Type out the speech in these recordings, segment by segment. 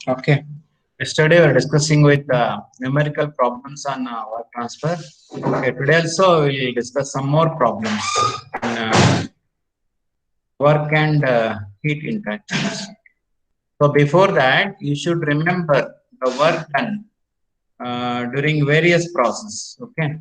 Okay. Yesterday we were discussing with numerical problems on work transfer. Okay. Today also we will discuss some more problems on work and heat interactions. So before that, you should remember the work done during various processes. Okay.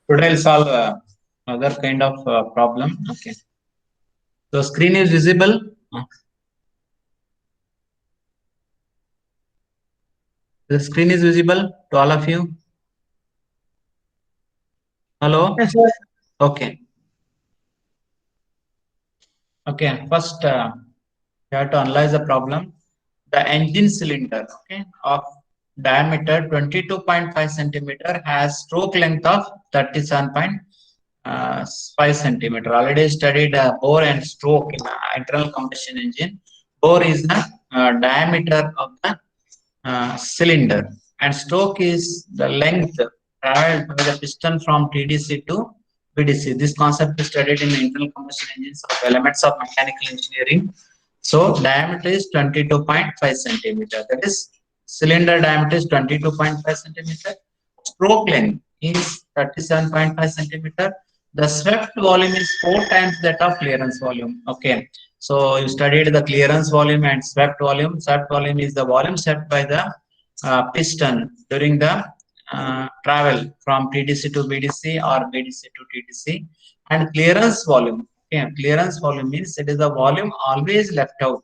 Today I'll solve another kind of problem. Okay. So screen is visible. The screen is visible to all of you. Hello. Yes, sir. Okay. Okay. First, you have to analyze the problem. The engine cylinder, okay, of diameter 22.5 centimeter has stroke length of 37.5 centimeter. Already studied bore and stroke in internal combustion engine. Bore is the diameter of the cylinder, and stroke is the length traveled by the piston from TDC to BDC. This concept is studied in the internal combustion engines of elements of mechanical engineering. So diameter is 22.5 centimeter. That is, cylinder diameter is 22.5 centimeter. Stroke length is 37.5 centimeter. The swept volume is 4 times that of clearance volume. Okay. So you studied the clearance volume and swept volume. Swept volume is the volume swept by the piston during the travel from TDC to BDC or BDC to TDC. And clearance volume. Okay, clearance volume means it is the volume always left out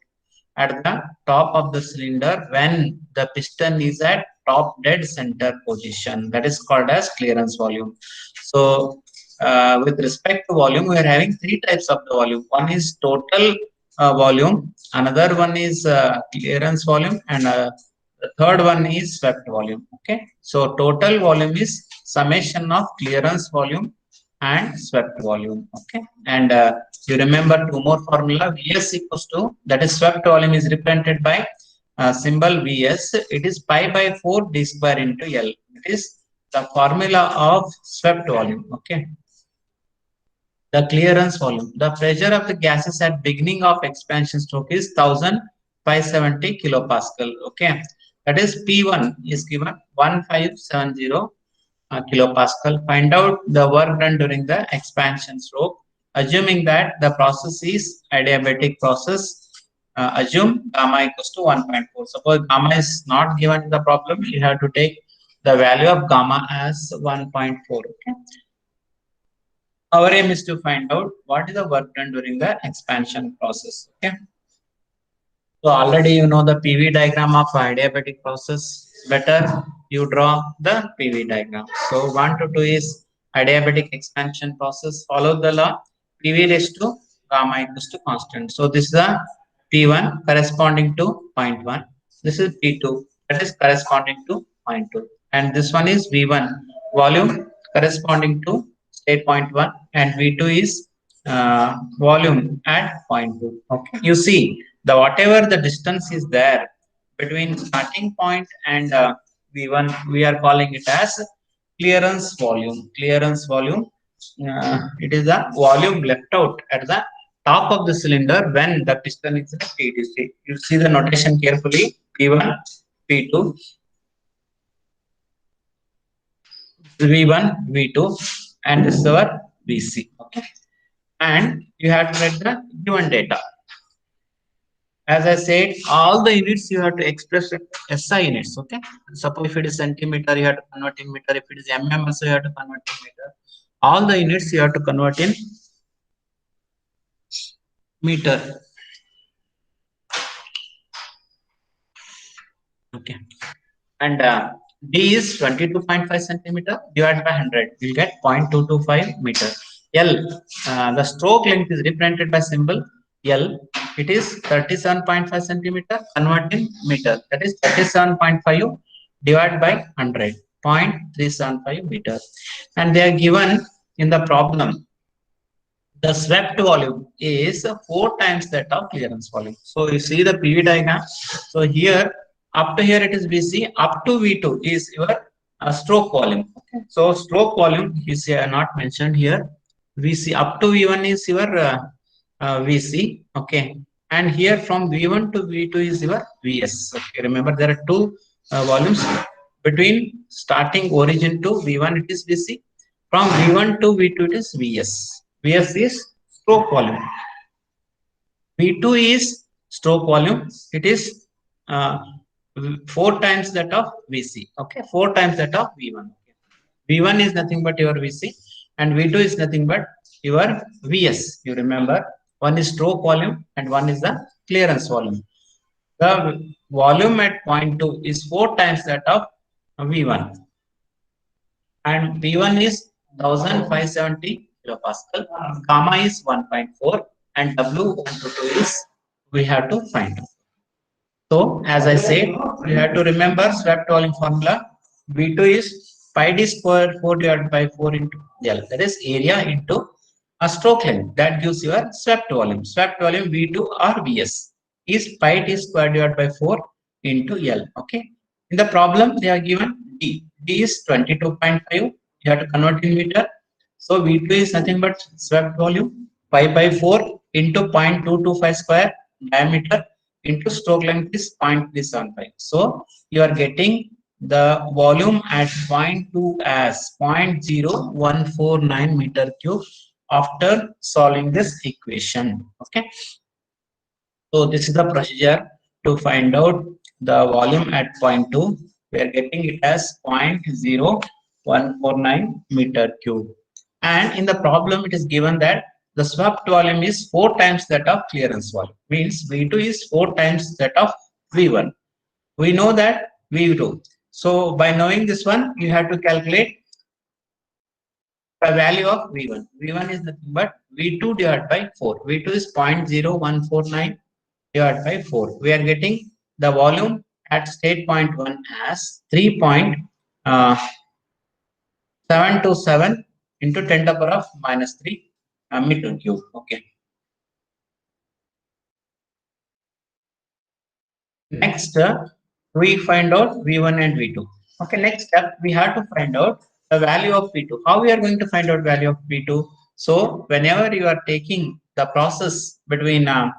at the top of the cylinder when the piston is at top dead center position. That is called as clearance volume. So with respect to volume, we are having three types of the volume. One is total volume, another one is clearance volume, and the third one is swept volume. Okay, so total volume is summation of clearance volume and swept volume. Okay, and you remember two more formula. Vs equals to, that is swept volume is represented by symbol Vs. It is pi by 4 d square into L. It is the formula of swept volume. Okay, the clearance volume. The pressure of the gases at beginning of expansion stroke is 1570 kilopascal. Okay, that is P1 is given 1570 kilopascal. Find out the work done during the expansion stroke. Assuming that the process is adiabatic process, assume gamma equals to 1.4. Suppose gamma is not given in the problem, you have to take the value of gamma as 1.4. Okay. Our aim is to find out what is the work done during the expansion process. Okay. So already you know the PV diagram of adiabatic process. Better you draw the PV diagram. So 1 to 2 is adiabatic expansion process. Follow the law. PV raised to gamma equals to constant. So this is a P1 corresponding to 0.1. This is P2 that is corresponding to 0.2. And this one is V1 volume corresponding to state 0.1, and V2 is volume at 0.2. Okay. You see, the whatever the distance is there between starting point and V1, we are calling it as clearance volume. Clearance volume. It is the volume left out at the top of the cylinder when the piston is at TDC. You see the notation carefully. P1, P2, V1, V2, and this is our VC. Okay, and you have to write the given data. As I said, all the units you have to express it SI units. Okay. Suppose if it is centimeter, you have to convert in meter. If it is mm, also you have to convert in meter. All the units you have to convert in meter. Okay. And D is 22.5 centimeter divided by 100. You'll get 0.225 meter. L, the stroke length is represented by symbol L. It is 37.5 centimeter. Convert in meter. That is 37.5 divided by 100. 0.375 meter. And they are given in the problem. The swept volume is 4 times that of clearance volume. So you see the PV diagram. So here, up to here it is VC, up to V2 is your stroke volume. Okay. So stroke volume is not mentioned here. VC up to V1 is your VC. Okay. And here from V1 to V2 is your VS. Okay. Remember there are two volumes between starting origin to V1 it is VC. From V1 to V2 it is VS. VS is stroke volume. V2 is stroke volume. It is 4 times that of VC. Okay, 4 times that of V1. Okay. V1 is nothing but your VC, and V2 is nothing but your VS. You remember, one is stroke volume and one is the clearance volume. The volume at point 2 is 4 times that of V1, and V1 is 1570 kilopascal, gamma is 1.4, and W122 is we have to find. So as I said, we have to remember swept volume formula. V2 is pi d square 4 divided by 4 into L. That is area into a stroke length. That gives your swept volume. Swept volume V2 or Vs is pi d square divided by 4 into L. Okay. In the problem, they are given D. D is 22.5. You have to convert in meter. So V2 is nothing but swept volume pi by 4 into 0.225 square diameter into stroke length is 0.375. So you are getting the volume at point 2 as 0.0149 meter cube after solving this equation. Okay. So this is the procedure to find out the volume at point 2. We are getting it as 0.0149 meter cube. And in the problem, it is given that the swept volume is 4 times that of clearance volume. Means V2 is 4 times that of V1. We know that V2. So by knowing this one, you have to calculate the value of V1. V1 is nothing but V2 divided by 4. V2 is 0.0149 divided by 4. We are getting the volume at state point 1 as 3.727 into 10 to the power of minus 3 meter cube. Okay. Next, we find out V1 and V2. Okay, next step, we have to find out the value of V2. How we are going to find out value of V2? So, whenever you are taking the process between 1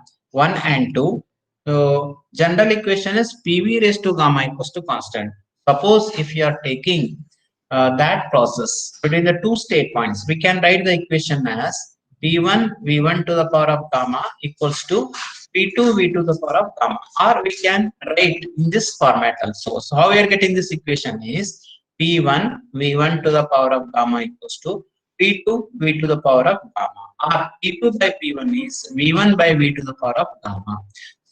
and 2, so general equation is PV raised to gamma equals to constant. Suppose if you are taking that process between the two state points, we can write the equation as V1 to the power of gamma equals to V2 to the power of gamma, or we can write in this format also. So how we are getting this equation is V1 to the power of gamma equals to V2 to the power of gamma, or P2 by P1 is V1 by V to the power of gamma.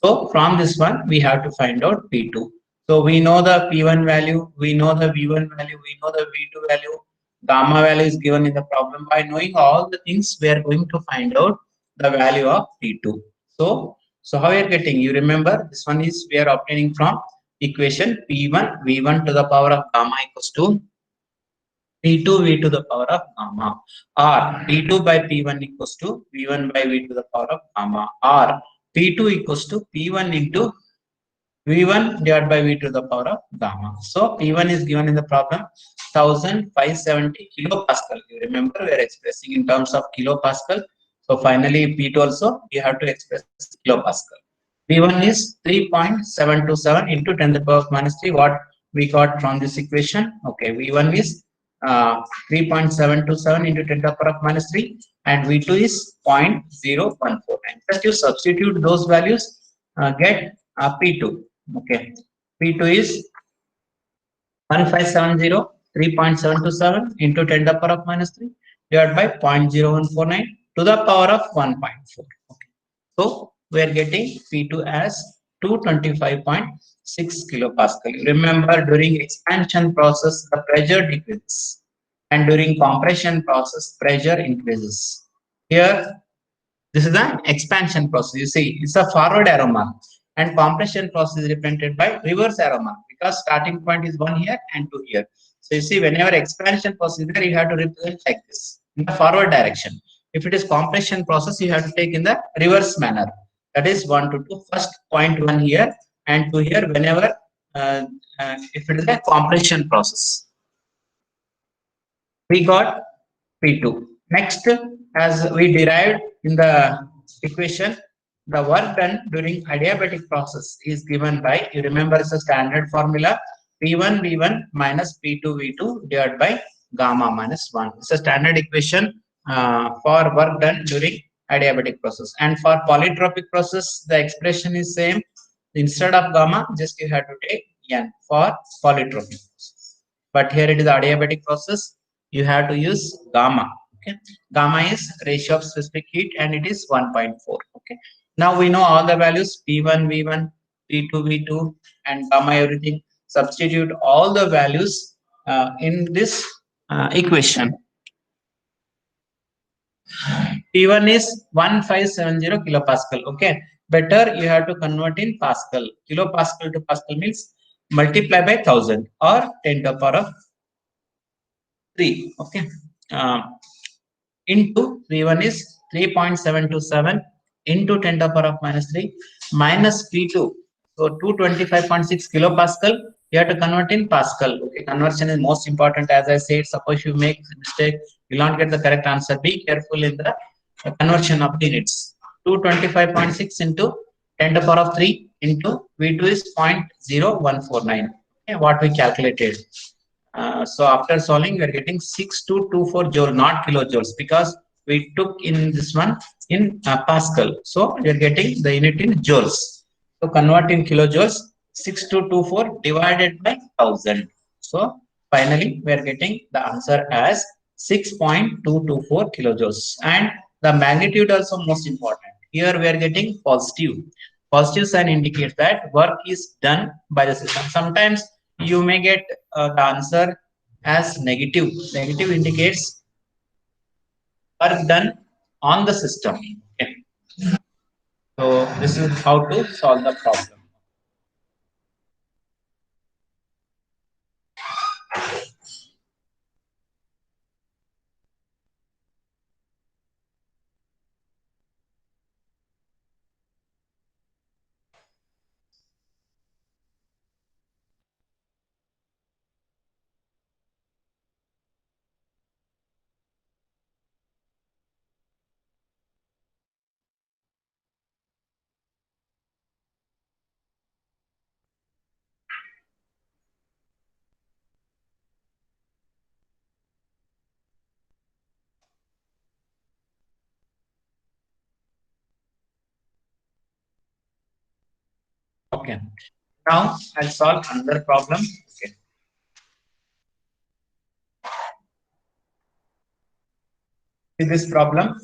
So from this one we have to find out P2. So we know the P1 value, we know the V1 value, we know the V2 value, gamma value is given in the problem. By knowing all the things, we are going to find out the value of P2. So how we are getting? You remember this one is we are obtaining from equation P1 V1 to the power of gamma equals to P2 V to the power of gamma, or P2 by P1 equals to V1 by V to the power of gamma, or P2 equals to P1 into V1 divided by V to the power of gamma. So P1 is given in the problem 1570 kilopascal. You remember we are expressing in terms of kilopascal. So finally P2 also you have to express kilopascal. V1 is 3.727 into 10 to the power of minus 3. What we got from this equation? Okay, V1 is 3.727 into 10 to the power of minus 3, and V2 is 0.0149. Just you substitute those values, get P2. Okay, P2 is 1570 3.727 into 10 to the power of minus 3 divided by 0.0149 to the power of 1.4. Okay. So we are getting P2 as 225.6 kilopascal. Remember, during expansion process, the pressure decreases, and during compression process, pressure increases. Here, this is the expansion process. You see, it's a forward arrow mark, and compression process is represented by reverse arrow mark because starting point is one here and two here. So you see, whenever expansion process is there, you have to represent like this in the forward direction. If it is compression process, you have to take in the reverse manner. That is one to two. First point one here and two here. Whenever if it is a compression process, we got P2. Next, as we derived in the equation, the work done during adiabatic process is given by, you remember it's a standard formula, P1 V1 minus P2 V2 divided by gamma minus 1. It's a standard equation for work done during adiabatic process. And for polytropic process, the expression is same. Instead of gamma, just you have to take N for polytropic process. But here it is adiabatic process, you have to use gamma. Okay, gamma is ratio of specific heat and it is 1.4. Okay, now we know all the values P1 V1, P2 V2 and gamma everything. Substitute all the values in this equation. P1 is 1570 kilopascal. Okay, better you have to convert in pascal. Kilopascal to pascal means multiply by 1000 or 10 to the power of 3. Okay, into V1 is 3.727 into 10 to the power of minus 3 minus P2. So 225.6 kilopascal. You have to convert in pascal. Okay, conversion is most important. As I said, suppose you make mistake, you will not get the correct answer. Be careful in the conversion of the units. 225.6 into 10 to the power of 3 into V2 is 0.0149. Okay, what we calculated. So after solving, we are getting 6224 joule, not kilojoules, because we took in this one in Pascal. So we are getting the unit in joules. So convert in kilojoules, 6224 divided by 1000. So finally, we are getting the answer as 6.224 kilojoules. And the magnitude also most important. Here we are getting positive. Positive sign indicates that work is done by the system. Sometimes you may get the answer as negative. Negative indicates work done on the system. Okay. So this is how to solve the problem. Okay. Now I'll solve another problem. Okay. See this problem.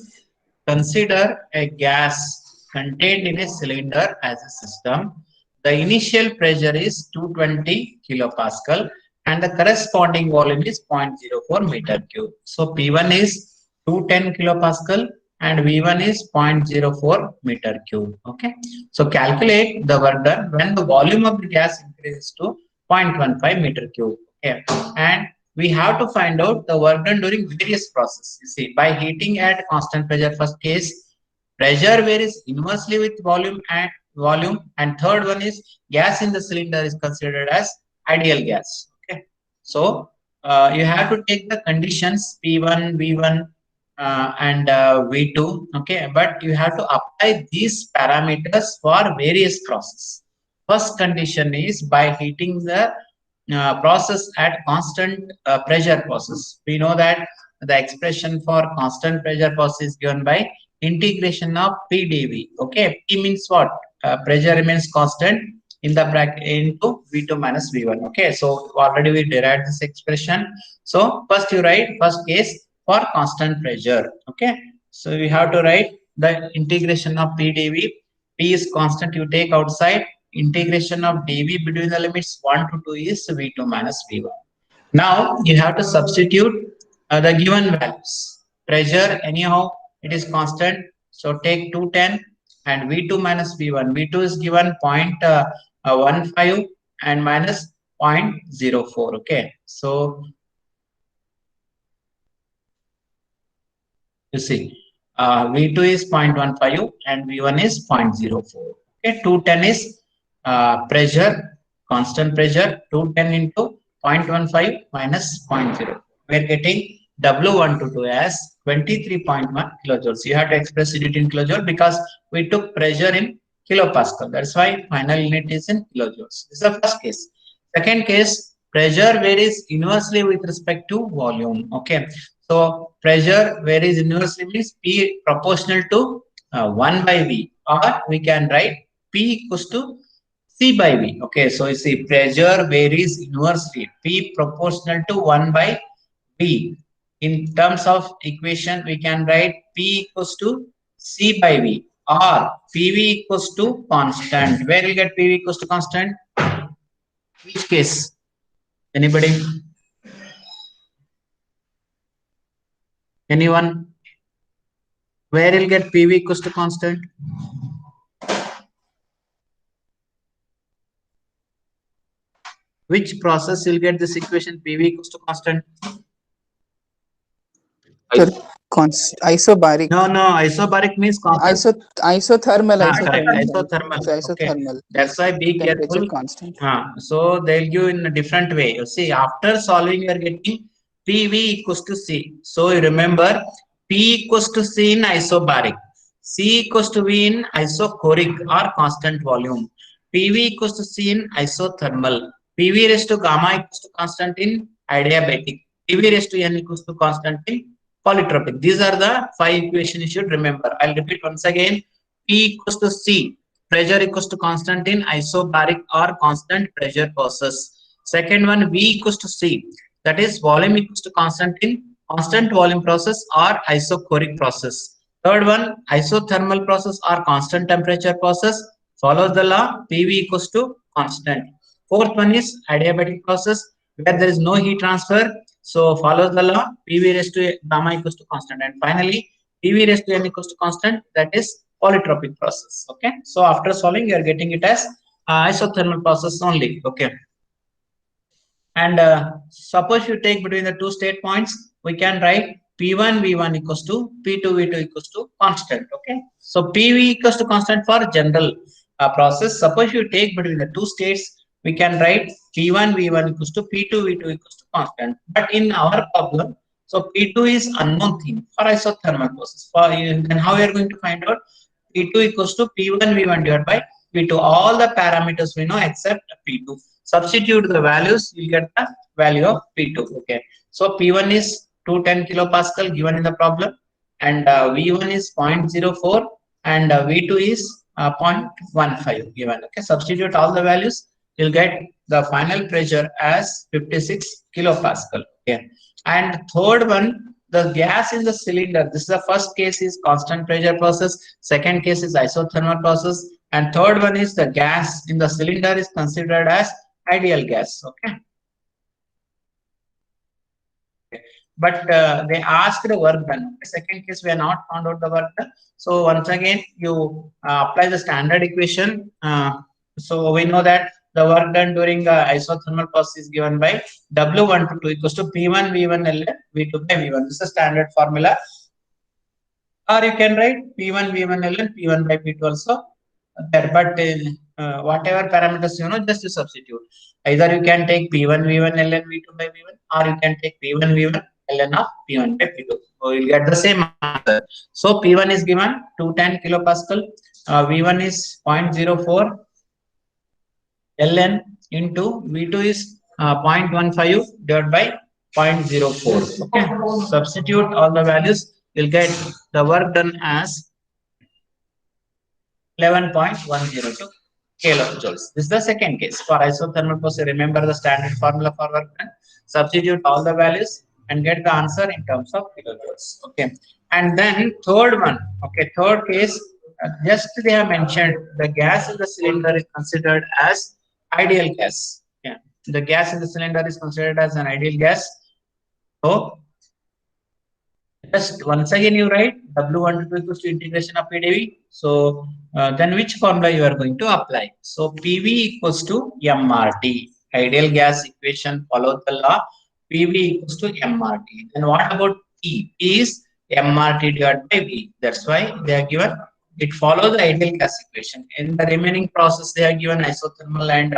Consider a gas contained in a cylinder as a system. The initial pressure is 220 kilopascal and the corresponding volume is 0.04 meter cube. So P1 is 210 kilopascal and V1 is 0.04 meter cube. Okay. So calculate the work done when the volume of the gas increases to 0.15 meter cube. Okay. And we have to find out the work done during various processes. You see, by heating at constant pressure, first case, pressure varies inversely with volume, and third one is gas in the cylinder is considered as ideal gas. Okay, so you have to take the conditions P1, V1, and V2. Okay, but you have to apply these parameters for various processes. First condition is by heating the process at constant pressure process. We know that the expression for constant pressure process is given by integration of PdV. Okay, P means what? Pressure remains constant in the bracket into V2 minus V1. Okay, so already we derived this expression. So first you write first case for constant pressure. Okay, so we have to write the integration of PdV. P is constant, you take outside, integration of dV between the limits 1 to 2 is V2 minus V1. Now you have to substitute the given values. Pressure, anyhow, it is constant. So take 210 and V2 minus V1. V2 is given 0.15 and minus 0.04. Okay. So you see, V2 is 0.15 and V1 is 0.04. Okay. 210 is pressure, constant pressure, 210 into 0.15 minus 0.0. We are getting W122 as 23.1 kilojoules. You have to express it in kilojoule because we took pressure in kilopascal. That's why final unit is in kilojoules. This is the first case. Second case, pressure varies inversely with respect to volume. Okay. So pressure varies inversely means P proportional to 1 by V, or we can write P equals to C by V. Okay, so you see pressure varies inversely. P proportional to 1 by V. In terms of equation, we can write P equals to C by V, or PV equals to constant. Where will get PV equals to constant? Which case? Anybody? Anyone? Where will get PV equals to constant? Which process will get this equation PV equals to constant? Sir, isobaric. No, isobaric means constant. Isothermal. Correct, Isothermal. isothermal. So Okay, isothermal. that's why be Temperature careful. constant. So they'll give in a different way. You see, after solving, you are getting PV equals to C. So you remember P equals to C in isobaric, C equals to V in isochoric or constant volume, PV equals to C in isothermal, PV raised to gamma equals to constant in adiabatic, PV raised to N equals to constant in polytropic. These are the 5 equations you should remember. I'll repeat once again. P equals to C, pressure equals to constant in isobaric or constant pressure process. Second one, V equals to C, that is volume equals to constant in constant volume process or isochoric process. Third one, isothermal process or constant temperature process, follows the law PV equals to constant. Fourth one is adiabatic process where there is no heat transfer, so follows the law PV raised to gamma equals to constant. And finally, PV raised to N equals to constant, that is polytropic process. Okay, so after solving, you are getting it as isothermal process only. Okay, and suppose you take between the two state points, we can write P1 V1 equals to P2 V2 equals to constant. Okay, so PV equals to constant for general process. Suppose you take between the two states, we can write P1 V1 equals to P2 V2 equals to constant. But in our problem, so P2 is unknown thing for isothermal process. For then how we are going to find out? P2 equals to P1 V1 divided by P2. All the parameters we know except P2. Substitute the values, you get the value of P2. Okay. So P1 is 210 kilopascal given in the problem, and V1 is 0.04 and V2 is 0.15 given. Okay. Substitute all the values, you'll get the final pressure as 56 kilopascal. Okay. And third one, the gas in the cylinder. This is the first case is constant pressure process. Second case is isothermal process. And third one is the gas in the cylinder is considered as ideal gas. Okay. But they asked the work done. Second case, we are not found out the work done. So once again, you apply the standard equation. So we know that the work done during isothermal process is given by W122 equals to P1 V1 Ln V2 by V1. This is a standard formula. Or you can write P1 V1 Ln P1 by P2 also there. But whatever parameters you know, just to substitute. Either you can take P1 V1 Ln V2 by V1, or you can take P1 V1 Ln of P1 by P2. So you'll get the same answer. So P1 is given 210 kilopascal, V1 is 0.04 Ln into V2 is 0.15 divided by 0.04. Okay, substitute all the values, you'll get the work done as 11.102 kilojoules. This is the second case. For isothermal process, remember the standard formula for work done. Substitute all the values and get the answer in terms of kilojoules. Okay. And then third one. Okay. Third case, just they have mentioned the gas in the cylinder is considered as ideal gas. Yeah, the gas in the cylinder is considered as an ideal gas. So just once again you write W12 equals to integration of PdV. So then which formula you are going to apply? So PV equals to MRT. Ideal gas equation follow the law. PV equals to MRT. Then what about P? P is MRT divided by V. That's why they are given. It follows the ideal gas equation. In the remaining process, they are given isothermal and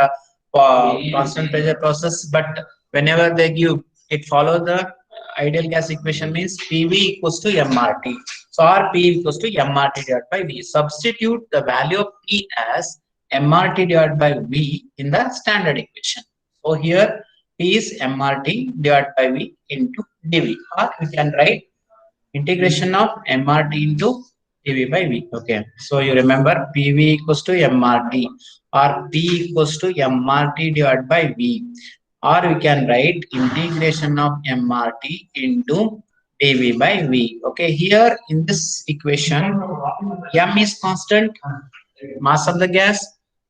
constant pressure process. But whenever they give, it follows the ideal gas equation means PV equals to MRT. So our P equals to MRT divided by V. Substitute the value of P as MRT divided by V in the standard equation. So here P is MRT divided by V into dV. Or we can write integration of MRT into dV by V. Okay. So you remember PV equals to MRT or P equals to MRT divided by V. Or we can write integration of MRT into dV by V. Okay, here in this equation, M is constant, mass of the gas,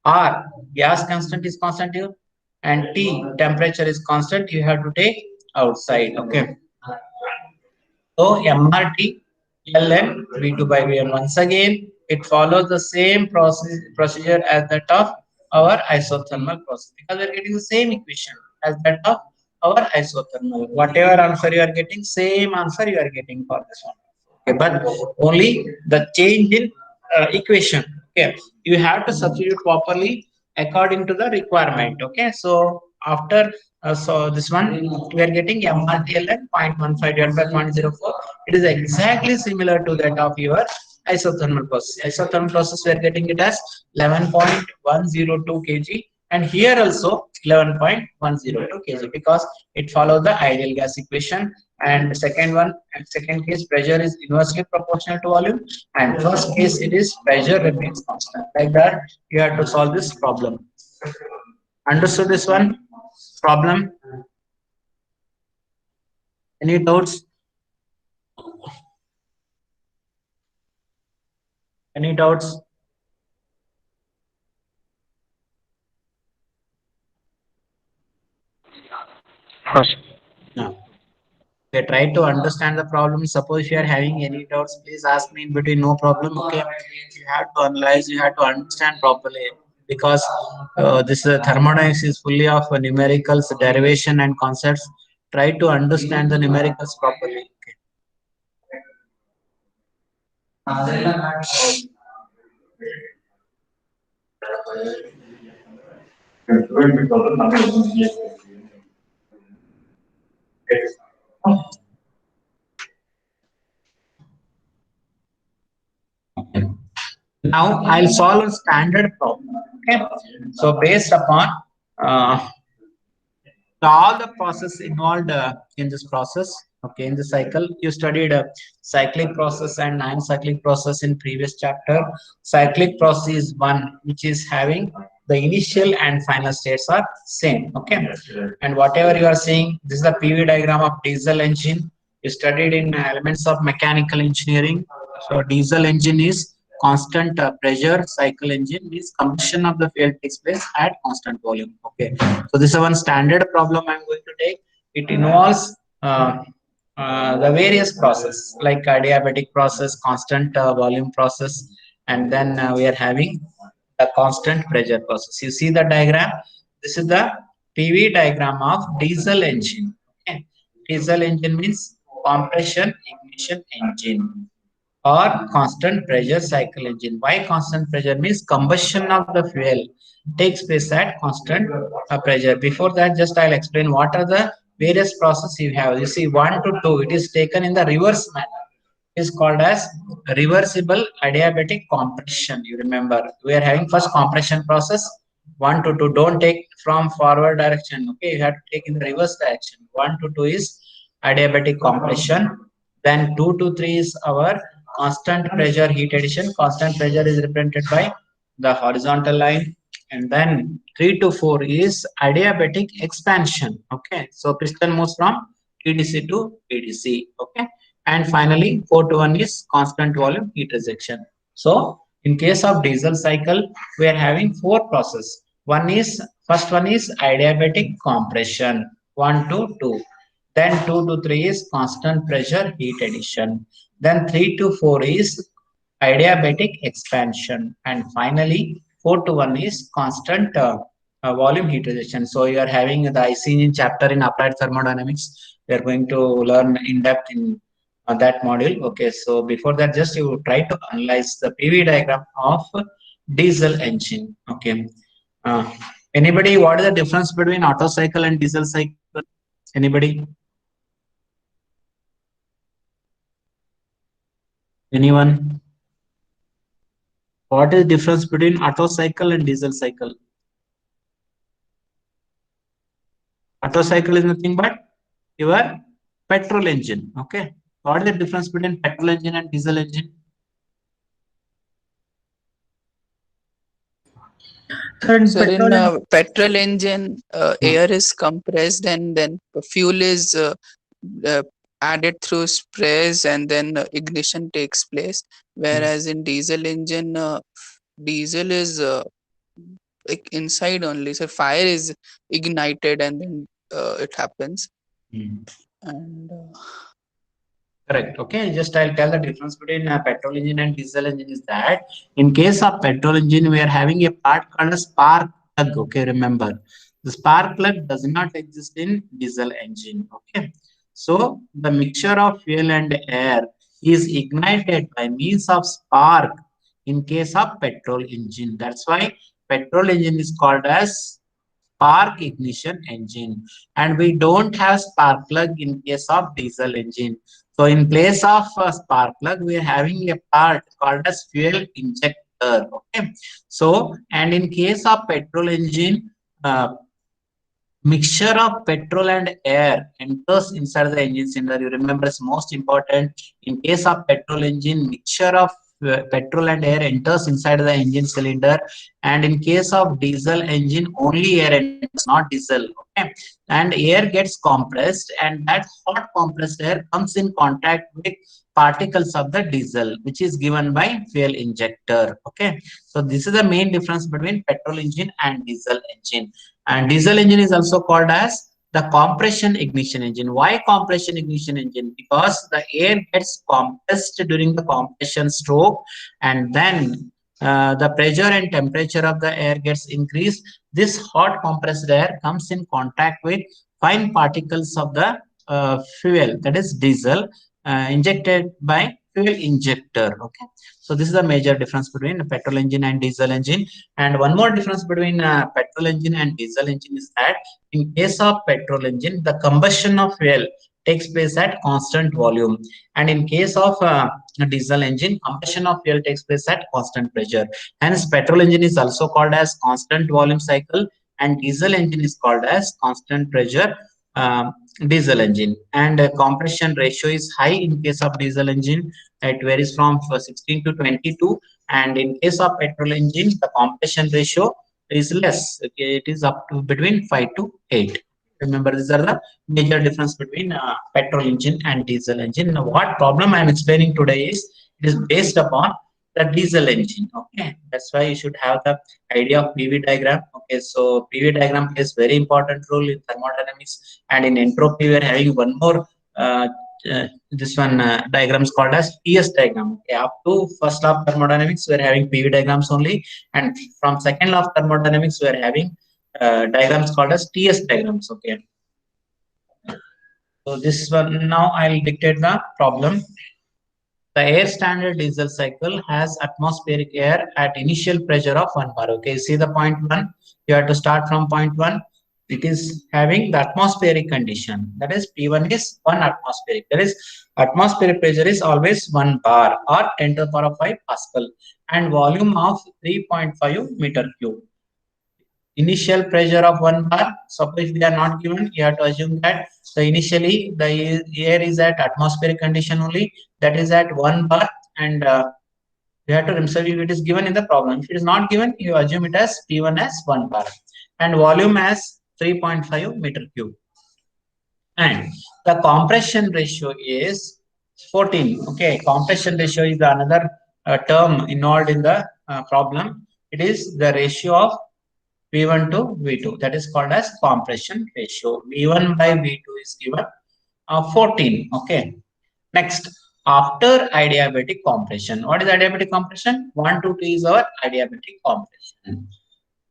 R, gas constant is constant here, and T, temperature is constant, you have to take outside. Okay, so MRT, Ln, V2 by Vn. Once again, it follows the same procedure as that of our isothermal process because we are getting the same equation as that of our isothermal. Whatever answer you are getting, same answer you are getting for this one. Okay, but only the change in equation. Okay, you have to substitute properly according to the requirement. Okay, so after so this one we are getting MRTLN 0.15 divided by 0.04. It is exactly similar to that of your isothermal process. Isothermal process we are getting it as 11.102 kg, and here also 11.102 kg because it follows the ideal gas equation. And second one, and second case pressure is inversely proportional to volume, and first case it is pressure remains constant. Like that, you have to solve this problem. Understood this one problem? Any doubts? Any doubts? No. Okay, try to understand the problem. Suppose you are having any doubts, please ask me in between. No problem. Okay, you have to analyze. You have to understand properly because this thermodynamics is fully of numericals, derivation, and concepts. Try to understand the numericals properly. Okay. Now I'll solve a standard problem. Okay, so based upon all the process involved in this process. Okay, in the cycle, you studied cyclic process and non-cyclic process in previous chapter. Cyclic process is one which is having the initial and final states are same. Okay, and whatever you are seeing, this is the PV diagram of diesel engine. You studied in elements of mechanical engineering. So diesel engine is constant pressure. Cycle engine means combustion of the fuel takes place at constant volume. Okay, so this is one standard problem I'm going to take. It involves the various process like adiabatic process, constant volume process, and then we are having the constant pressure process. You see the diagram. This is the PV diagram of diesel engine. Okay, diesel engine means compression ignition engine or constant pressure cycle engine. Why constant pressure? Means combustion of the fuel takes place at constant pressure. Before that, just I'll explain what are the various processes you have. You see 1 to 2, it is taken in the reverse manner. It is called as reversible adiabatic compression. You remember, we are having first compression process 1 to 2. Don't take from forward direction. Okay, you have to take in the reverse direction. 1 to 2 is adiabatic compression. Then 2 to 3 is our constant pressure heat addition. Constant pressure is represented by the horizontal line. And then 3 to 4 is adiabatic expansion. Okay, so piston moves from TDC to PDC. Okay, and finally 4 to 1 is constant volume heat rejection. So In case of diesel cycle, we are having four processes. First one is adiabatic compression, 1 to 2. Then 2 to 3 is constant pressure heat addition. Then 3 to 4 is adiabatic expansion. And finally, 4 to 1 is constant volume heat rejection. So you are having the IC engine chapter in applied thermodynamics. We are going to learn in depth in that module. Okay, so before that, just you try to analyze the PV diagram of diesel engine. Okay, uh, anybody, what is the difference between Otto cycle and diesel cycle? Anybody? Anyone? What is the difference between Otto cycle and diesel cycle? Otto cycle is nothing but your petrol engine. Okay, what is the difference between petrol engine and diesel engine? Sir, in petrol engine, air is compressed and then fuel is uh, added through sprays and then ignition takes place. Whereas in diesel engine, diesel is like inside only. So fire is ignited and then it happens. And Correct. Okay, just I'll tell the difference between petrol engine and diesel engine is that in case of petrol engine, we are having a part called a spark plug. Okay, remember the spark plug does not exist in diesel engine. Okay, so the mixture of fuel and air is ignited by means of spark in case of petrol engine. That's why petrol engine is called as spark ignition engine, and we don't have spark plug in case of diesel engine. So in place of spark plug, we are having a part called as fuel injector. Okay, so and in case of petrol engine, mixture of petrol and air enters inside the engine cylinder. You remember, it's most important. In case of petrol engine, mixture of petrol and air enters inside the engine cylinder, and in case of diesel engine, only air enters, not diesel. Okay, and air gets compressed, and that hot compressed air comes in contact with particles of the diesel, which is given by fuel injector. Okay, so this is the main difference between petrol engine and diesel engine. And diesel engine is also called as the compression ignition engine. Why compression ignition engine? Because the air gets compressed during the compression stroke, and then the pressure and temperature of the air gets increased. This hot compressed air comes in contact with fine particles of the fuel, that is diesel, injected by fuel injector. Okay, so this is the major difference between a petrol engine and diesel engine. And one more difference between petrol engine and diesel engine is that in case of petrol engine, the combustion of fuel takes place at constant volume, and in case of a diesel engine, combustion of fuel takes place at constant pressure. Hence petrol engine is also called as constant volume cycle, and diesel engine is called as constant pressure diesel engine. And compression ratio is high in case of diesel engine. It varies from 16 to 22, and in case of petrol engine, the compression ratio is less. Okay, it is up to between 5 to 8. Remember, these are the major difference between petrol engine and diesel engine. Now, what problem I am explaining today is it is based upon the diesel engine. Okay, that's why you should have the idea of PV diagram. Okay, so PV diagram plays very important role in thermodynamics, and in entropy we are having one more this one diagram is called as TS diagram. Okay, up to first law of thermodynamics we are having PV diagrams only, and from second law of thermodynamics we are having diagrams called as TS diagrams. Okay, so this one now I'll dictate the problem. The air standard diesel cycle has atmospheric air at initial pressure of 1 bar. Okay, see the point 1. You have to start from point 1. It is having the atmospheric condition. That is, P1 is 1 atmospheric. That is, atmospheric pressure is always 1 bar or 10 to the power of 5 Pascal, and volume of 3.5 meter cube. Initial pressure of 1 bar. Suppose they are not given, you have to assume that so initially the air is at atmospheric condition only, that is at 1 bar, and you have to remember if it is given in the problem. If it is not given, you assume it as P1 as 1 bar and volume as 3.5 meter cube. And the compression ratio is 14. Okay, compression ratio is another term involved in the problem. It is the ratio of V1 to V2. That is called as compression ratio. V1 by V2 is given 14. Okay. Next, after adiabatic compression. What is adiabatic compression? 1 to 2 is our adiabatic compression.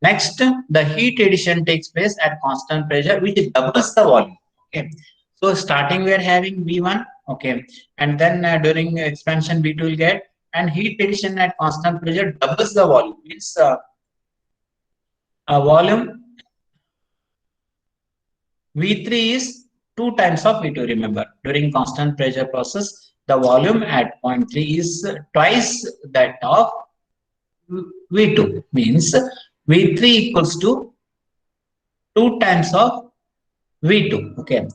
Next, the heat addition takes place at constant pressure, which doubles the volume. Okay. So starting we are having V1. Okay. And then during expansion V2 will get, and heat addition at constant pressure doubles the volume. Means volume V3 is 2 times of V2. Remember, during constant pressure process, the volume at point 3 is twice that of V2. Means V3 equals to 2 times of V2. Okay.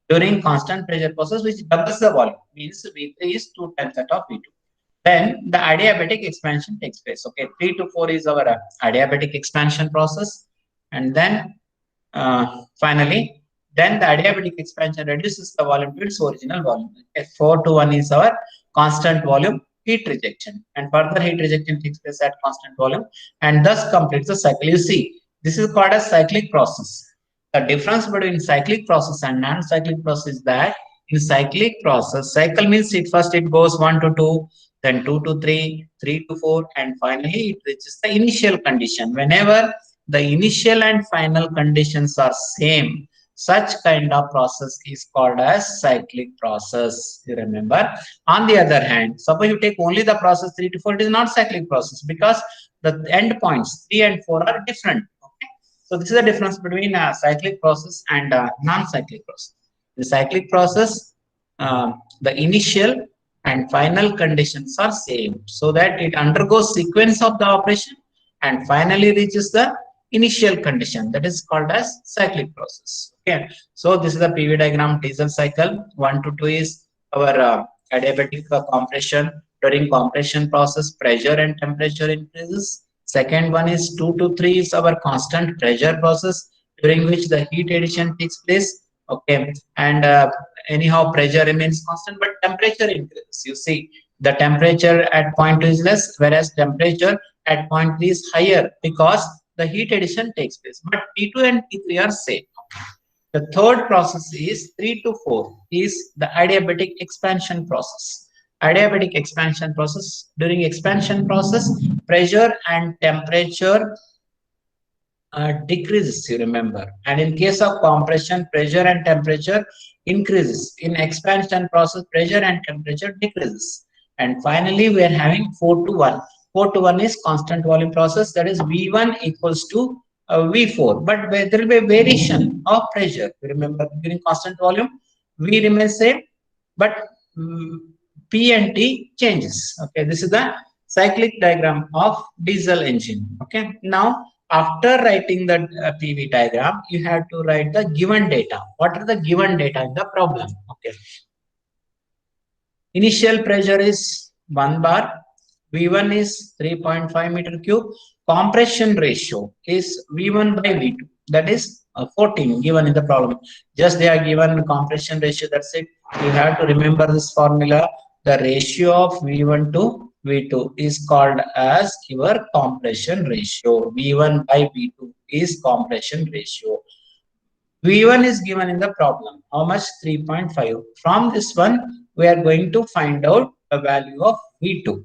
During constant pressure process, which doubles the volume, means V3 is 2 times that of V2. Then the adiabatic expansion takes place. Okay. 3 to 4 is our adiabatic expansion process. And then finally, then the adiabatic expansion reduces the volume to its original volume. 4 to 1 is our constant volume heat rejection, and further heat rejection takes place at constant volume, and thus completes the cycle. You see, this is called a cyclic process. The difference between cyclic process and non-cyclic process is that in cyclic process, cycle means it goes 1 to 2, then 2 to 3, 3 to 4, and finally it reaches the initial condition. Whenever the initial and final conditions are same, such kind of process is called as cyclic process. You remember. On the other hand, suppose you take only the process 3 to 4, it is not cyclic process, because the end points 3 and 4 are different. Okay. So this is the difference between a cyclic process and a non-cyclic process. The cyclic process, the initial and final conditions are same, so that it undergoes sequence of the operation and finally reaches the initial condition. That is called as cyclic process. Okay. So this is the PV diagram diesel cycle. 1 to 2 is our adiabatic compression. During compression process, pressure and temperature increases. Second one is 2 to 3 is our constant pressure process, during which the heat addition takes place. Okay. And anyhow, pressure remains constant, but temperature increases. You see, the temperature at point 2 is less, whereas temperature at point 3 is higher, because the heat addition takes place. But T2 and T3 are same. The third process is 3 to 4 is the adiabatic expansion process. Adiabatic expansion process. During expansion process, pressure and temperature decreases, you remember. And in case of compression, pressure and temperature increases. In expansion process, pressure and temperature decreases. And finally, we are having 4 to 1. 4 to 1 is constant volume process, that is V1 equals to V4, but there will be a variation of pressure. Remember, during constant volume, V remains same, but P and T changes. Okay, this is the cyclic diagram of diesel engine. Okay, now after writing the PV diagram, you have to write the given data. What are the given data in the problem? Okay, initial pressure is 1 bar. V1 is 3.5 meter cube. Compression ratio is V1 by V2. That is 14 given in the problem. Just they are given compression ratio. That's it. You have to remember this formula. The ratio of V1 to V2 is called as your compression ratio. V1 by V2 is compression ratio. V1 is given in the problem. How much? 3.5. From this one, we are going to find out the value of V2.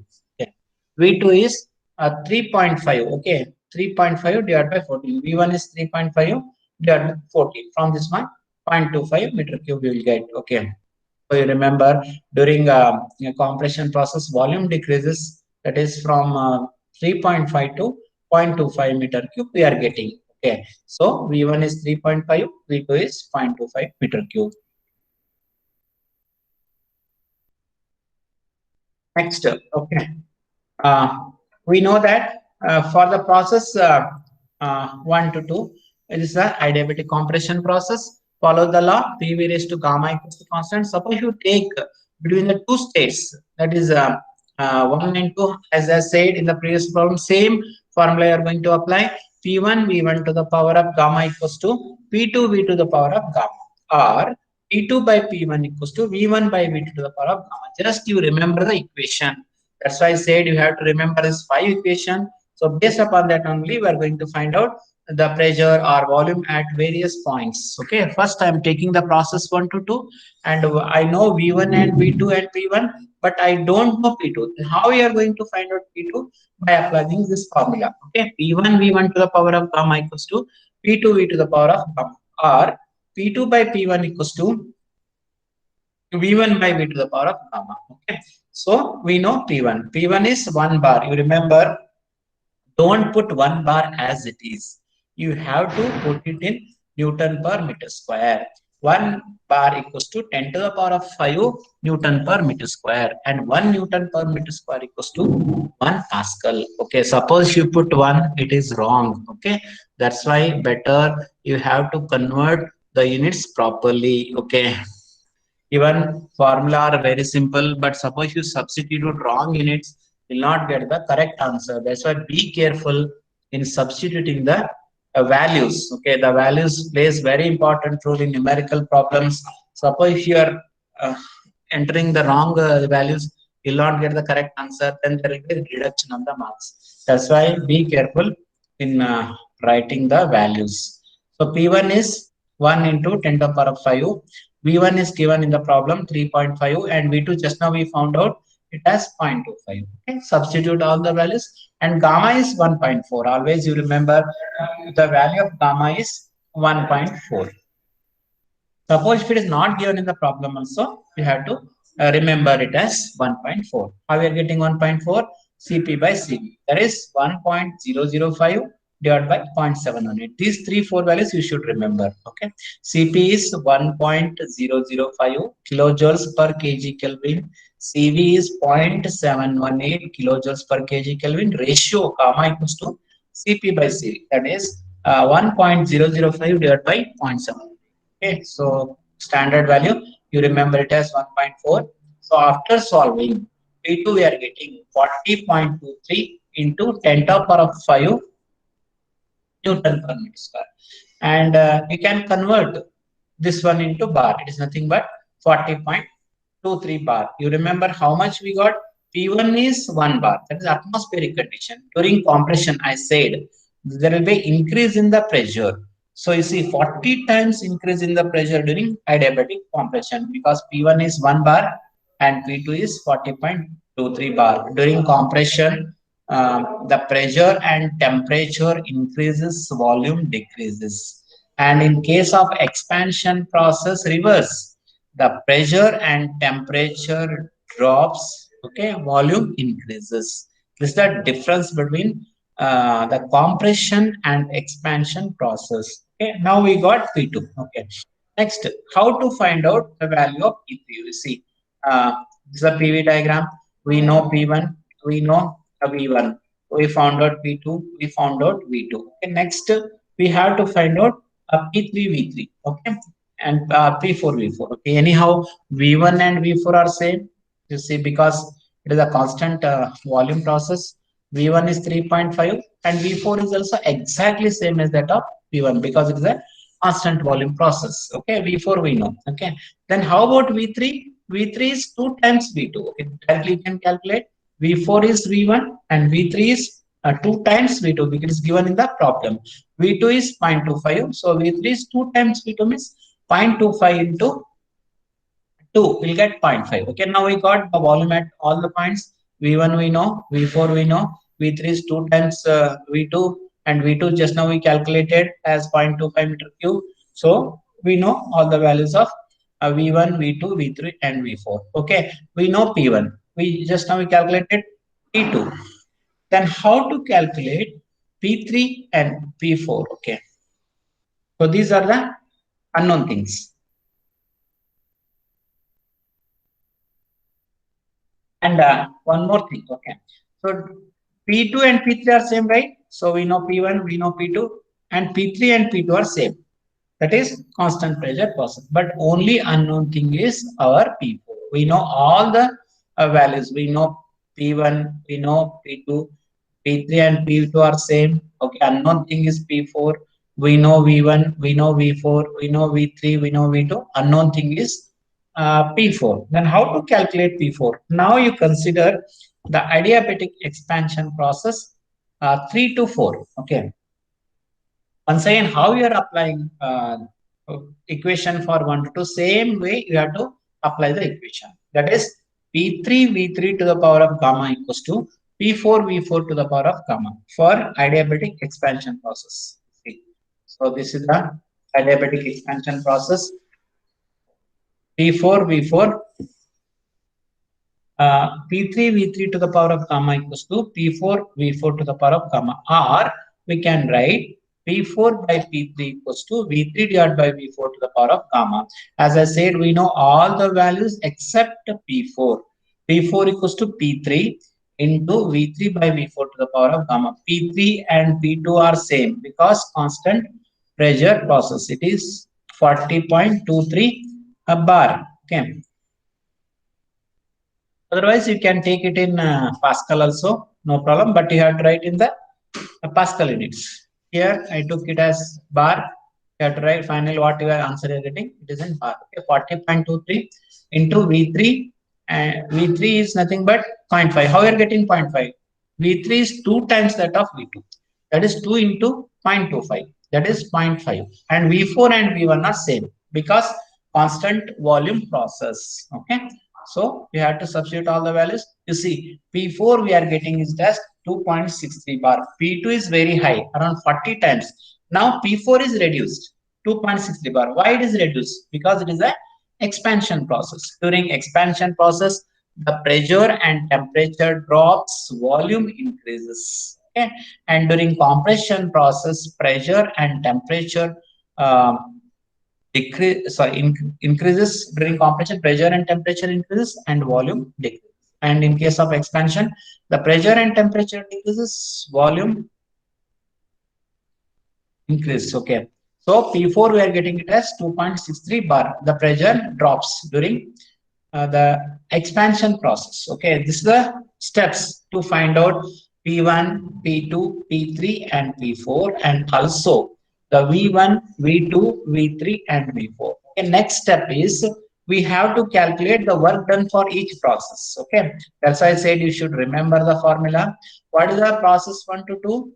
V2 is 3.5. Okay, 3.5 divided by 14. V1 is 3.5 divided by 14. From this one, 0.25 meter cube you will get. Okay. So you remember, during compression process, volume decreases. That is from 3.5 to 0.25 meter cube we are getting. Okay. So V1 is 3.5, V2 is 0.25 meter cube. Next, okay. We know that for the process 1 to 2, it is the adiabatic compression process. Follow the law, PV raised to gamma equals to constant. Suppose you take between the two states, that is 1 and 2, as I said in the previous problem, same formula you are going to apply. P1 V1 to the power of gamma equals to P2 V to the power of gamma, or P2 by P1 equals to V1 by V2 to the power of gamma. Just you remember the equation. That's why I said you have to remember this 5 equation. So based upon that only, we are going to find out the pressure or volume at various points. Okay, first I am taking the process 1 to 2, and I know V1 and V2 and P1, but I don't know P2. How we are going to find out P2? By applying this formula. Okay, P1 V1 to the power of gamma equals to P2 V to the power of gamma, or P2 by P1 equals to V1 by V to the power of gamma. Okay, so we know P1. P1 is 1 bar. You remember, don't put 1 bar as it is. You have to put it in Newton per meter square. 1 bar equals to 10 to the power of 5 Newton per meter square, and 1 Newton per meter square equals to 1 Pascal. Okay, suppose you put 1, it is wrong. Okay, that's why better you have to convert the units properly. Okay, even formula are very simple, but suppose you substitute wrong units, will not get the correct answer. That's why be careful in substituting the values. Okay, the values plays very important role in numerical problems. Suppose if you are uh, entering the wrong values, you will not get the correct answer. Then there will be reduction of the marks. That's why be careful in writing the values. So P1 is 1 into 10 to the power of 5. V1 is given in the problem 3.5, and V2 just now we found out it as 0.25. Okay, substitute all the values, and gamma is 1.4. Always you remember the value of gamma is 1.4. Suppose if it is not given in the problem also, you have to remember it as 1.4. How we are getting 1.4? Cp by Cv. That is 1.005 divided by 0.718. These 3-4 values you should remember. Okay. Cp is 1.005 kilojoules per kg Kelvin. Cv is 0.718 kilojoules per kg Kelvin. Ratio gamma equals to Cp by Cv. That is 1.005 divided by 0.7. Okay, so standard value, you remember it as 1.4. So after solving, P2 we are getting 40.23 into 10 to the power of 5 Newton per meter square. And you can convert this one into bar. It is nothing but 40.23 bar. You remember how much we got? P1 is 1 bar. That is atmospheric condition. During compression, I said there will be increase in the pressure. So you see 40 times increase in the pressure during adiabatic compression, because P1 is 1 bar and P2 is 40.23 bar. During compression, the pressure and temperature increases, volume decreases. And in case of expansion process, reverse. The pressure and temperature drops, okay, volume increases. This is the difference between the compression and expansion process. Okay, now we got P2. Okay, next, how to find out the value of P3? You see, this is a PV diagram. We know P1, we know V1. We found out P2, we found out V2. Okay, next, we have to find out P3, V3. Okay, and P4, V4. Okay, anyhow, V1 and V4 are same. You see, because it is a constant volume process. V1 is 3.5 and V4 is also exactly same as that of V1, because it is a constant volume process. Okay, V4 we know. Okay, then how about V3? V3 is 2 times V2. Okay, directly you can calculate. V4 is V1 and V3 is 2 times V2, because it is given in the problem. V2 is 0.25. So V3 is 2 times V2 means 0.25 into 2 will get 0.5. Okay, now we got the volume at all the points. V1 we know, V4 we know, V3 is 2 times V2, and V2 just now we calculated as 0.25 meter cube. So we know all the values of V1, V2, V3 and V4. Okay, we know P1. We just now we calculated P2. Then how to calculate P3 and P4? Okay, so these are the unknown things. And one more thing, okay. So P2 and P3 are same, right? So we know P1, we know P2, and P3 and P2 are same. That is constant pressure process. But only unknown thing is our P4. We know all the values. We know P1, we know P2, P3 and P2 are same. Okay, unknown thing is P4. We know V1, we know V4, we know V3, we know V2. Unknown thing is P4. Then how to calculate P4? Now you consider the adiabatic expansion process 3 to 4. Okay. Once again, how you are applying equation for 1 to 2, same way you have to apply the equation. That is P3 V3 to the power of gamma equals to P4 V4 to the power of gamma for adiabatic expansion process. See. So this is the adiabatic expansion process. P4 V4 P3 V3 to the power of gamma equals to P4 V4 to the power of gamma, or we can write P4 by P3 equals to V3 divided by V4 to the power of gamma. As I said, we know all the values except P4. P4 equals to P3 into V3 by V4 to the power of gamma. P3 and P2 are same because constant pressure process. It is 40.23 bar. Okay. Otherwise, you can take it in Pascal also, no problem, but you have to write in the Pascal units. Here, I took it as bar. You have to write finally what your answer is getting. It is in bar. Okay, 40.23 into V3, and V3 is nothing but 0.5. How you are getting 0.5? V3 is 2 times that of V2. That is 2 into 0.25. That is 0.5. And V4 and V1 are same because constant volume process. Okay. So we have to substitute all the values. You see, P4 we are getting is just 2.63 bar. P2 is very high, around 40 times. Now P4 is reduced, 2.63 bar. Why it is reduced? Because it is a expansion process. During expansion process, the pressure and temperature drops, volume increases. Okay, and during compression process, pressure and temperature increases. During compression, pressure and temperature increases and volume decreases. And in case of expansion, the pressure and temperature decreases, volume increases. Okay. So P4 we are getting it as 2.63 bar. The pressure drops during the expansion process. Okay, this is the steps to find out P1, P2, P3 and P4, and also the V1, V2, V3 and V4. Okay, next step is we have to calculate the work done for each process. Okay, that's why I said you should remember the formula. What is the process 1 to 2?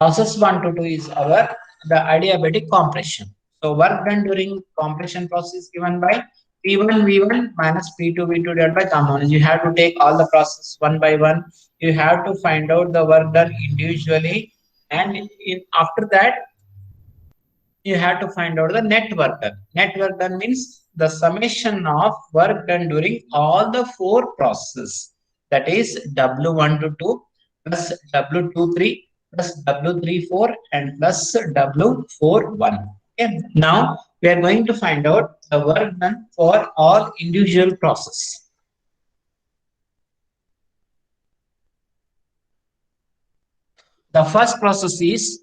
Process 1 to 2 is our the adiabatic compression. So work done during compression process is given by P1 V1 minus P2 V2 divided by gamma. You have to take all the process one by one. You have to find out the work done individually, and after that you have to find out the net work done. Net work done means the summation of work done during all the 4 processes. That is W1 to 2 plus W2 3 plus W3 4 and plus W4 1. Okay. Now we are going to find out the work done for all individual process. The first process is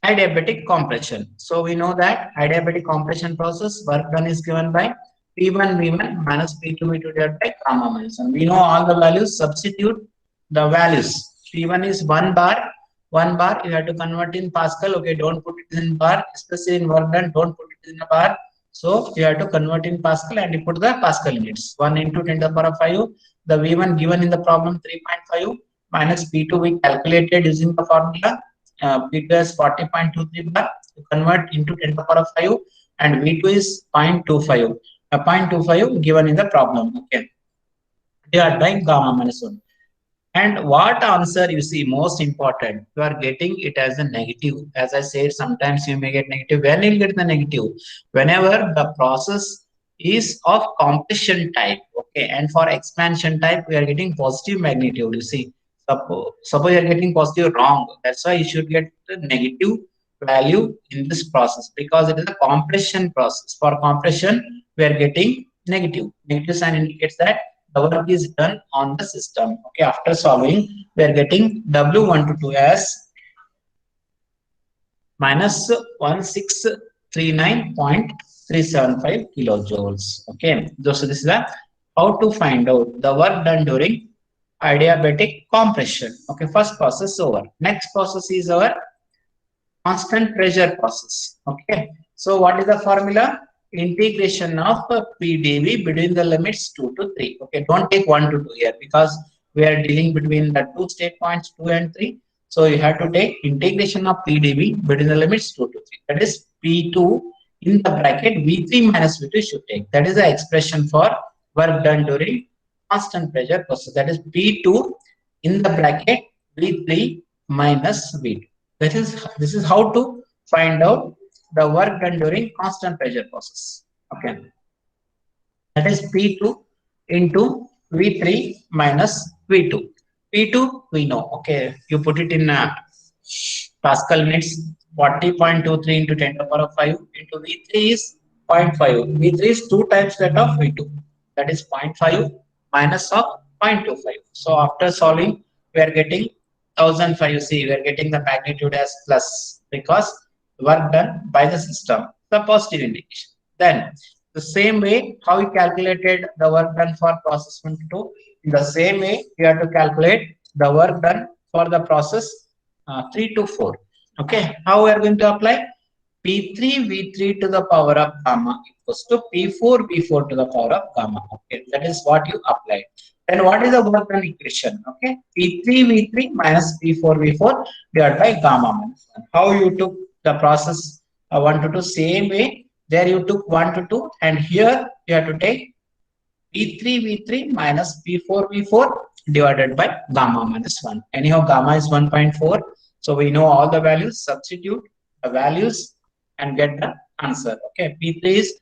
adiabatic compression. So we know that adiabatic compression process work done is given by P1 V1 minus P2 V2 divided by gamma minus 1. We know all the values, substitute the values. P1 is 1 bar. 1 bar you have to convert in Pascal. Okay, don't put it in bar, especially in work done, don't put it in a bar. So you have to convert in Pascal and you put the Pascal units. 1 into 10 to the power of 5. The V1 given in the problem 3.5 minus P2 we calculated using the formula. P2 is 40.23 bar. You convert into 10 to the power of 5 and V2 is 0.25. 0.25 given in the problem. Okay. Divided by gamma minus 1. And what answer you see most important, you are getting it as a negative. As I said, sometimes you may get negative. When you get the negative, whenever the process is of compression type. Okay, and for expansion type, we are getting positive magnitude. You see, suppose you are getting positive wrong. That's why you should get the negative value in this process because it is a compression process. For compression, we are getting negative. Negative sign indicates that the work is done on the system. Okay, after solving, we are getting W1 to 2 as minus 1639.375 kilojoules. Okay, so this is the how to find out the work done during adiabatic compression. Okay, first process over. Next process is our constant pressure process. Okay, so what is the formula? integration of PdV between the limits 2 to 3. Okay, don't take 1 to 2 here because we are dealing between the two state points 2 and 3. So you have to take integration of PdV between the limits 2 to 3. That is P2 in the bracket V3 minus V2 should take. That is the expression for work done during constant pressure process. That is P2 in the bracket V3 minus V2. This is how to find out the work done during constant pressure process. Okay, that is P2 into V3 minus V2. P2 we know. Okay, you put it in Pascal units. 40.23 into 10 to the power of 5 into V3 is 0.5. V3 is 2 times that of V2. That is 0.5 minus of 0.25. So after solving, we are getting 1005. You see, we are getting the magnitude as plus because work done by the system, the positive indication. Then the same way how we calculated the work done for process 1 to 2, in the same way you have to calculate the work done for the process 3 to 4. Okay, how we are going to apply? P3 V3 to the power of gamma equals to P4 V4 to the power of gamma. Okay, that is what you applied. Then what is the work done equation? Okay, P3 V3 minus P4 V4 divided by gamma minus 1. How you took the process 1 to 2? Same way. There you took 1 to 2, and here you have to take P3 V3 minus P4 V4 divided by gamma minus 1. Anyhow, gamma is 1.4. So we know all the values, substitute the values and get the answer. Okay, P3 is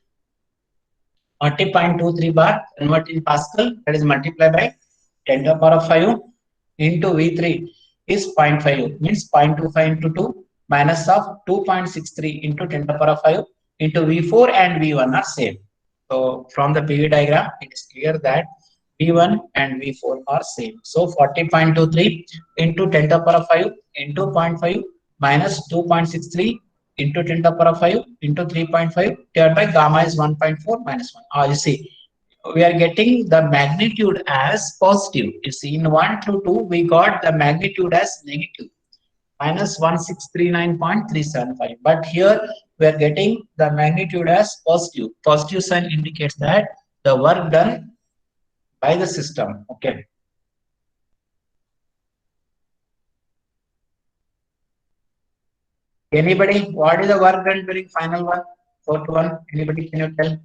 40.23 bar, convert in Pascal, that is multiply by 10 to the power of 5 into V3 is 0.5, means 0.25 into 2 minus of 2.63 into 10 to the power of 5 into V4 and V1 are same. So from the PV diagram, it is clear that V1 and V4 are same. So 40.23 into 10 to the power of 5 into 0.5 minus 2.63 into 10 to the power of 5 into 3.5 divided by gamma is 1.4 minus 1. You see, we are getting the magnitude as positive. You see, in 1 to 2, we got the magnitude as negative, minus 1639.375. But here we are getting the magnitude as positive. Positive sign indicates that the work done by the system. Okay. Anybody, what is the work done during final one? Fourth one, anybody can you tell?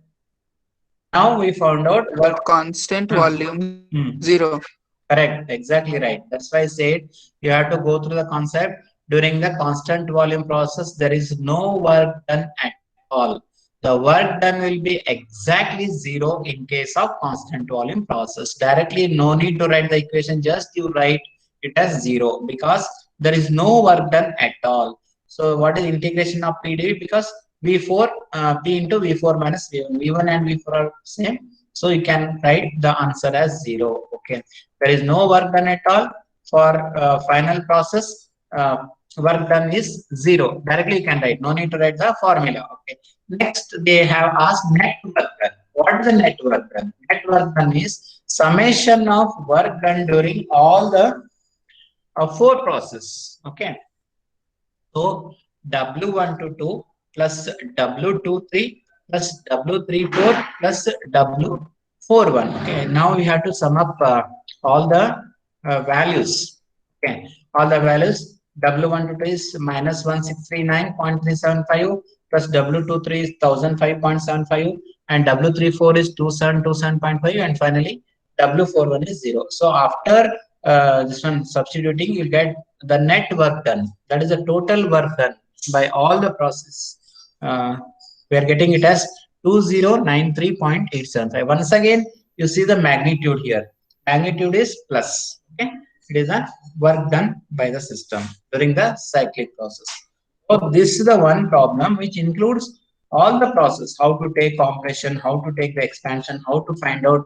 Now we found out work constant volume 0. Correct, exactly right. That's why I said you have to go through the concept. During the constant volume process, there is no work done at all. The work done will be exactly 0 in case of constant volume process. Directly, no need to write the equation, just you write it as 0 because there is no work done at all. So what is integration of PdV? Because V4, P into V4 minus V1. V1 and V4 are same. So you can write the answer as 0. Okay. There is no work done at all for final process. Work done is 0. Directly you can write. No need to write the formula. Okay. Next, they have asked net work done. What is the net work done? Net work done is summation of work done during all the 4 process. Okay. So W1 to 2 plus W23 plus W34 plus W41. Okay. Now we have to sum up all the values. Okay. All the values. W1 to 2 is minus 1639.375 plus W23 is 1005.75 and W34 is 2727.5 and finally W41 is 0. So after this one substituting, you get the net work done. That is the total work done by all the process. We are getting it as 2093.875. Once again, you see the magnitude here. Magnitude is plus. Okay, it is a work done by the system during the cyclic process. So this is the one problem which includes all the process, how to take compression, how to take the expansion, how to find out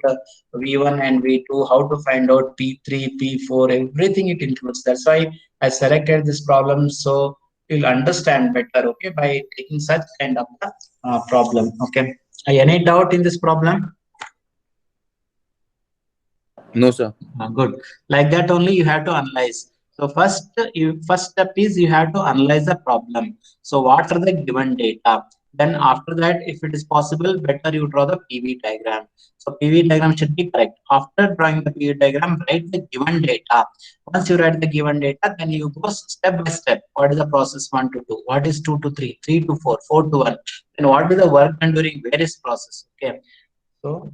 V1 and V2, how to find out P3, P4, everything it includes. That's why I selected this problem so you'll understand better, okay, by taking such kind of problem, okay. Any doubt in this problem? No, sir. Good. Like that only you have to analyze. So first step is you have to analyze the problem. So what are the given data? Then after that, if it is possible, better you draw the PV diagram. So PV diagram should be correct. After drawing the PV diagram, write the given data. Once you write the given data, then you go step by step. What is the process 1 to 2? What is 2 to 3? 3 to 4? 4 to 1? Then what is the work done during various process? Okay. So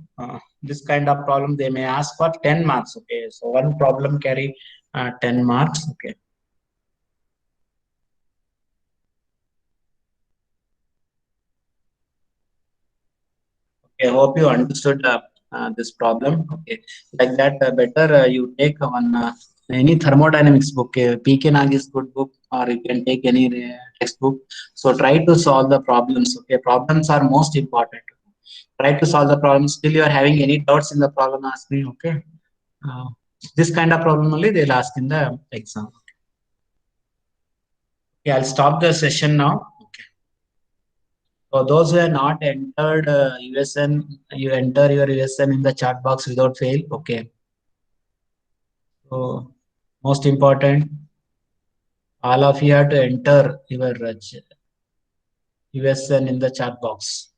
this kind of problem they may ask for 10 marks. Okay. So one problem carry 10 marks. Okay. Okay, I hope you understood this problem. Okay, like that, better you take one any thermodynamics book. PK Nagi's good book, or you can take any textbook. So try to solve the problems. Okay, problems are most important. Try to solve the problems. Still, you are having any doubts in the problem, ask me. Okay, uh, this kind of problem only they'll ask in the exam. Yeah, I'll stop the session now. For those who have not entered USN, you enter your USN in the chat box without fail. Okay. So most important, all of you have to enter your USN in the chat box.